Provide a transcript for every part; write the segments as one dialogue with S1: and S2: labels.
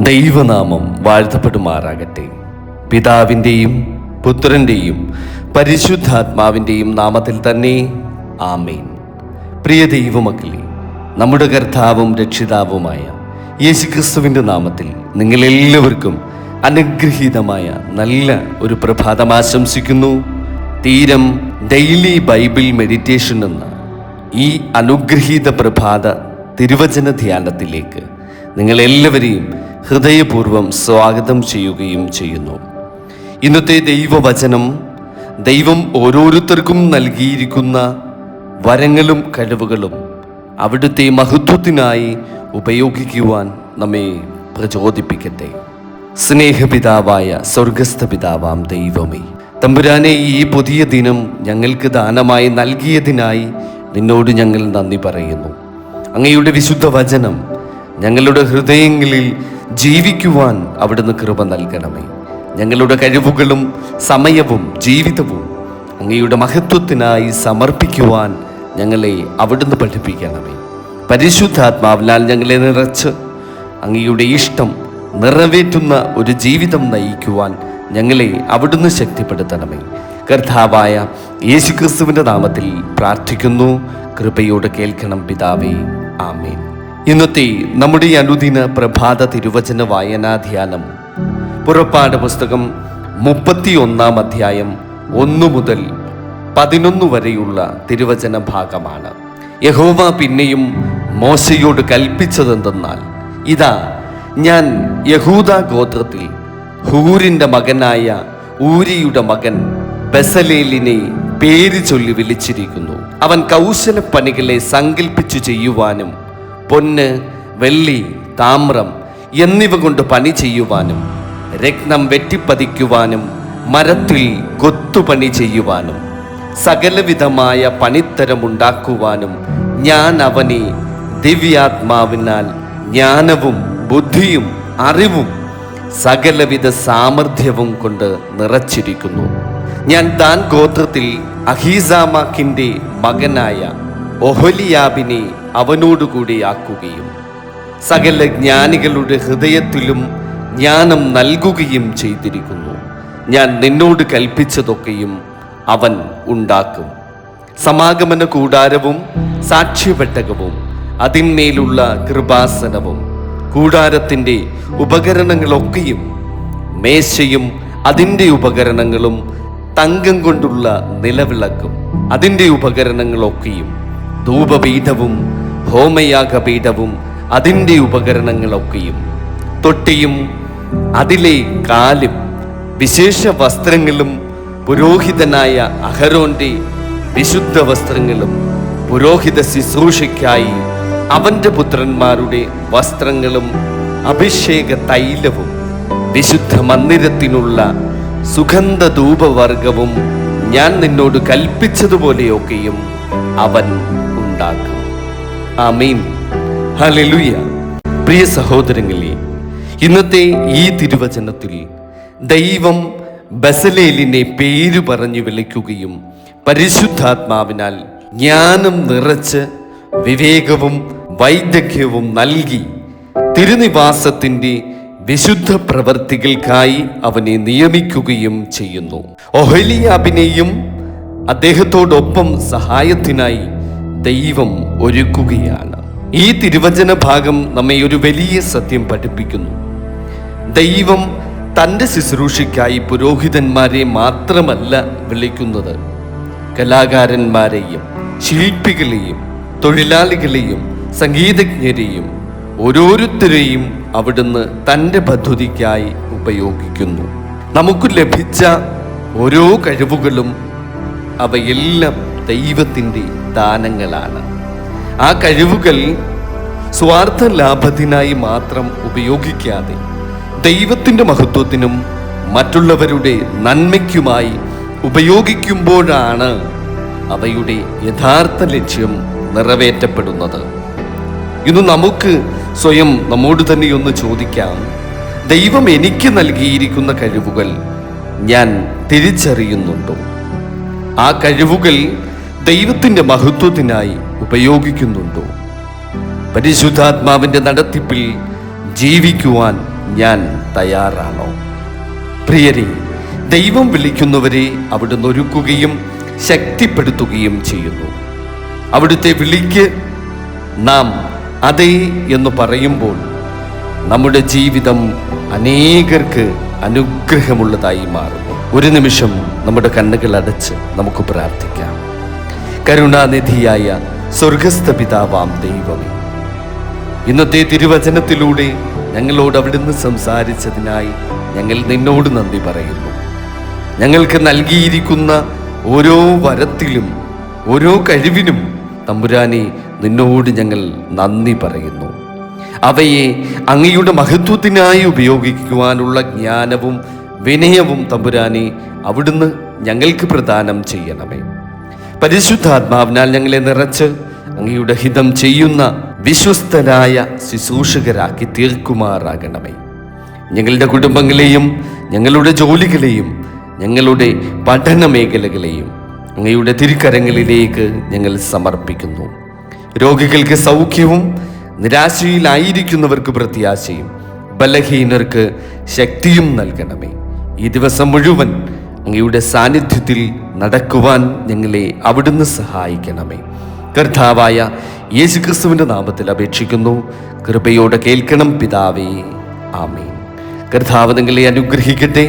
S1: ദൈവനാമം വാഴ്ത്തപ്പെടുമാറാകട്ടെ. പിതാവിൻ്റെയും പുത്രൻ്റെയും പരിശുദ്ധാത്മാവിൻ്റെയും നാമത്തിൽ തന്നെ ആമേൻ. പ്രിയ ദൈവമക്കളെ, നമ്മുടെ കർത്താവും രക്ഷിതാവുമായ യേശുക്രിസ്തുവിൻ്റെ നാമത്തിൽ നിങ്ങളെല്ലാവർക്കും അനുഗ്രഹീതമായ നല്ല ഒരു പ്രഭാതം ആശംസിക്കുന്നു. തീരം ഡെയിലി ബൈബിൾ മെഡിറ്റേഷൻ എന്ന ഈ അനുഗ്രഹീത പ്രഭാത തിരുവചന ധ്യാനത്തിലേക്ക് നിങ്ങളെല്ലാവരെയും ഹൃദയപൂർവ്വം സ്വാഗതം ചെയ്യുകയും ചെയ്യുന്നു. ഇന്നത്തെ ദൈവവചനം ദൈവം ഓരോരുത്തർക്കും നൽകിയിരിക്കുന്ന വരങ്ങളും കഴിവുകളും അവിടുത്തെ മഹത്വത്തിനായി ഉപയോഗിക്കുവാൻ നമ്മെ പ്രചോദിപ്പിക്കട്ടെ. സ്നേഹപിതാവായ സ്വർഗസ്ഥ പിതാവാം ദൈവമേ, തമ്പുരാനെ, ഈ പുതിയ ദിനം ഞങ്ങൾക്ക് ദാനമായി നൽകിയതിനായി നിന്നോട് ഞങ്ങൾ നന്ദി പറയുന്നു. അങ്ങയുടെ വിശുദ്ധ വചനം ഞങ്ങളുടെ ഹൃദയങ്ങളിൽ ജീവിക്കുവാൻ അവിടുന്ന് കൃപ നൽകണമേ. ഞങ്ങളുടെ കഴിവുകളും സമയവും ജീവിതവും അങ്ങയുടെ മഹത്വത്തിനായി സമർപ്പിക്കുവാൻ ഞങ്ങളെ അവിടുന്ന് പഠിപ്പിക്കണമേ. പരിശുദ്ധാത്മാവിനാൽ ഞങ്ങളെ നിറച്ച് അങ്ങയുടെ ഇഷ്ടം നിറവേറ്റുന്ന ഒരു ജീവിതം നയിക്കുവാൻ ഞങ്ങളെ അവിടുന്ന് ശക്തിപ്പെടുത്തണമേ. കർത്താവായ യേശുക്രിസ്തുവിൻ്റെ നാമത്തിൽ പ്രാർത്ഥിക്കുന്നു. കൃപയോട് കേൾക്കണം പിതാവേ, ആമേൻ. ഇന്നത്തെ നമ്മുടെ ഈ അനുദിന പ്രഭാത തിരുവചന വായനാധ്യാനം പുറപ്പാട് പുസ്തകം 31-ാം അധ്യായം 1 മുതൽ 11 വരെയുള്ള തിരുവചന ഭാഗമാണ്. യഹോവ പിന്നെയും മോശയോട് കൽപ്പിച്ചതെന്തെന്നാൽ, ഇതാ, ഞാൻ യഹൂദ ഗോത്രത്തിൽ ഹൂരിൻ്റെ മകനായ ഊരിയുടെ മകൻ ബസലേലിനെ പേര് ചൊല്ലി വിളിച്ചിരിക്കുന്നു. അവൻ കൗശലപ്പണികളെ സങ്കൽപ്പിച്ചു ചെയ്യുവാനും പൊന്ന്, വെള്ളി, താമ്രം എന്നിവ കൊണ്ട് പണി ചെയ്യുവാനും രത്നം വെട്ടിപ്പതിക്കുവാനും മരത്തിൽ കൊത്തുപണി ചെയ്യുവാനും സകലവിധമായ പണിത്തരമുണ്ടാക്കുവാനും ഞാൻ അവനെ ദിവ്യാത്മാവിനാൽ ജ്ഞാനവും ബുദ്ധിയും അറിവും സകലവിധ സാമർഥ്യവും കൊണ്ട് നിറച്ചിരിക്കുന്നു. ഞാൻ ദാൻ ഗോത്രത്തിൽ അഹീസാമാക്കിൻ്റെ മകനായ ഒഹൊലിയാബിനെ അവനോടുകൂടി ആക്കുകയും സകല ജ്ഞാനികളുടെ ഹൃദയത്തിലും ജ്ഞാനം നൽകുകയും ചെയ്തിരിക്കുന്നു. ഞാൻ നിന്നോട് കൽപ്പിച്ചതൊക്കെയും അവൻ ഉണ്ടാക്കും. സമാഗമന കൂടാരവും സാക്ഷ്യപെട്ടകവും അതിന്മേലുള്ള കൃപാസനവും കൂടാരത്തിൻ്റെ ഉപകരണങ്ങളൊക്കെയും മേശയും അതിൻ്റെ ഉപകരണങ്ങളും തങ്കം കൊണ്ടുള്ള നിലവിളക്കും അതിൻ്റെ ഉപകരണങ്ങളൊക്കെയും ധൂപപീഠവും ഹോമയാഗപീഠവും അതിൻ്റെ ഉപകരണങ്ങളൊക്കെയും തൊട്ടിയും അതിലെ കാലും വിശേഷ വസ്ത്രങ്ങളും പുരോഹിതനായ അഹരോന്റെ വിശുദ്ധ വസ്ത്രങ്ങളും പുരോഹിത ശുശ്രൂഷയ്ക്കായി അവൻ്റെ പുത്രന്മാരുടെ വസ്ത്രങ്ങളും അഭിഷേക തൈലവും വിശുദ്ധ മന്ദിരത്തിനുള്ള സുഗന്ധ ധൂപവർഗവും ഞാൻ നിന്നോട് കൽപ്പിച്ചതുപോലെയൊക്കെയും അവൻ ഉണ്ടാക്കും. ആമേൻ. ഹല്ലേലൂയ. പ്രിയ സഹോദരങ്ങളെ, ഇന്നത്തെ ഈ തിരുവചനത്തിൽ ദൈവം ബസലേലിനെ പേര് പറഞ്ഞു വിളിക്കുകയും പരിശുദ്ധാത്മാവിനാൽ ജ്ഞാനം നിറച്ച് വിവേകവും വൈദഗ്ധ്യവും നൽകി തിരുനിവാസത്തിൻ്റെ വിശുദ്ധ പ്രവർത്തികൾക്കായി അവനെ നിയമിക്കുകയും ചെയ്യുന്നു. ഒഹൊലിയാബിനെയും അദ്ദേഹത്തോടൊപ്പം സഹായത്തിനായി ദൈവം ഒരുക്കുകയാണ്. ഈ തിരുവചന ഭാഗം നമ്മെ ഒരു വലിയ സത്യം പഠിപ്പിക്കുന്നു. ദൈവം തൻ്റെ ശുശ്രൂഷയ്ക്കായി പുരോഹിതന്മാരെ മാത്രമല്ല വിളിക്കുന്നത്, കലാകാരന്മാരെയും ശില്പികളെയും തൊഴിലാളികളെയും സംഗീതജ്ഞരെയും ഓരോരുത്തരെയും അവിടുന്ന് തൻ്റെ പദ്ധതിക്കായി ഉപയോഗിക്കുന്നു. നമുക്ക് ലഭിച്ച ഓരോ കഴിവുകളും അവയെല്ലാം ദൈവത്തിൻ്റെ ദാനങ്ങളാണ്. ആ കഴിവുകൾ സ്വാർത്ഥ ലാഭത്തിനായി മാത്രം ഉപയോഗിക്കാതെ ദൈവത്തിൻ്റെ മഹത്വത്തിനും മറ്റുള്ളവരുടെ നന്മയ്ക്കുമായി ഉപയോഗിക്കുമ്പോഴാണ് അവയുടെ യഥാർത്ഥ ലക്ഷ്യം നിറവേറ്റപ്പെടുന്നത്. ഇന്ന് നമുക്ക് സ്വയം നമ്മോട് തന്നെ ഒന്ന് ചോദിക്കാം, ദൈവം എനിക്ക് നൽകിയിരിക്കുന്ന കഴിവുകൾ ഞാൻ തിരിച്ചറിയുന്നുണ്ടോ? ആ കഴിവുകൾ ദൈവത്തിൻ്റെ മഹത്വത്തിനായി ഉപയോഗിക്കുന്നുണ്ടോ? പരിശുദ്ധാത്മാവിൻ്റെ നടത്തിപ്പിൽ ജീവിക്കുവാൻ ഞാൻ തയ്യാറാണോ? പ്രിയരെ, ദൈവം വിളിക്കുന്നവരെ അവിടുന്ന് ഒരുക്കുകയും ശക്തിപ്പെടുത്തുകയും ചെയ്യുന്നു. അവിടുത്തെ വിളിക്ക് നാം അതെ എന്ന് പറയുമ്പോൾ നമ്മുടെ ജീവിതം അനേകർക്ക് അനുഗ്രഹമുള്ളതായി മാറുന്നു. ഒരു നിമിഷം നമ്മുടെ കണ്ണുകൾ അടച്ച് നമുക്ക് പ്രാർത്ഥിക്കാം. കരുണാനിധിയായ സ്വർഗസ്ഥ പിതാവാം ദൈവമേ, ഇന്നത്തെ തിരുവചനത്തിലൂടെ ഞങ്ങളോട് അവിടുന്ന് സംസാരിച്ചതിനായി ഞങ്ങൾ നിന്നോട് നന്ദി പറയുന്നു. ഞങ്ങൾക്ക് നൽകിയിരിക്കുന്ന ഓരോ വരത്തിലും ഓരോ കഴിവിനും തമ്പുരാനെ നിന്നോട് ഞങ്ങൾ നന്ദി പറയുന്നു. അവയെ അങ്ങയുടെ മഹത്വത്തിനായി ഉപയോഗിക്കുവാനുള്ള ജ്ഞാനവും വിനയവും തമ്പുരാനെ അവിടുന്ന് ഞങ്ങൾക്ക് പ്രദാനം ചെയ്യണമേ. പരിശുദ്ധാത്മാവിനാൽ ഞങ്ങളെ നിറച്ച് അങ്ങയുടെ ഹിതം ചെയ്യുന്ന വിശ്വസ്തരായ ശുശ്രൂഷകരാക്കി തീർക്കുമാറാകണമേ. ഞങ്ങളുടെ കുടുംബങ്ങളെയും ഞങ്ങളുടെ ജോലികളെയും ഞങ്ങളുടെ പഠന മേഖലകളെയും അങ്ങയുടെ തിരുക്കരങ്ങളിലേക്ക് ഞങ്ങൾ സമർപ്പിക്കുന്നു. രോഗികൾക്ക് സൗഖ്യവും നിരാശയിലായിരിക്കുന്നവർക്ക് പ്രത്യാശയും ബലഹീനർക്ക് ശക്തിയും നൽകണമേ. ഈ ദിവസം മുഴുവൻ അങ്ങയുടെ സാന്നിധ്യത്തിൽ നടക്കുവാൻ ഞങ്ങളെ അവിടുന്ന് സഹായിക്കണമേ. കർത്താവായ യേശുക്രിസ്തുവിൻ്റെ നാമത്തിൽ അപേക്ഷിക്കുന്നു. കൃപയോടെ കേൾക്കണം പിതാവേ, ആമേൻ. കർത്താവ് നിങ്ങളെ അനുഗ്രഹിക്കട്ടെ.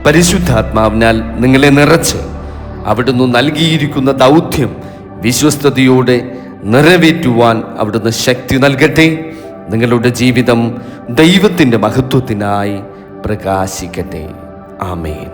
S1: പരിശുദ്ധാത്മാവിനാൽ നിങ്ങളെ നിറച്ച് അവിടുന്ന് നൽകിയിരിക്കുന്ന ദൗത്യം വിശ്വസ്തയോടെ നിറവേറ്റുവാൻ അവിടുന്ന് ശക്തി നൽകട്ടെ. നിങ്ങളുടെ ജീവിതം ദൈവത്തിൻ്റെ മഹത്വത്തിനായി പ്രകാശിക്കട്ടെ. ആമേൻ.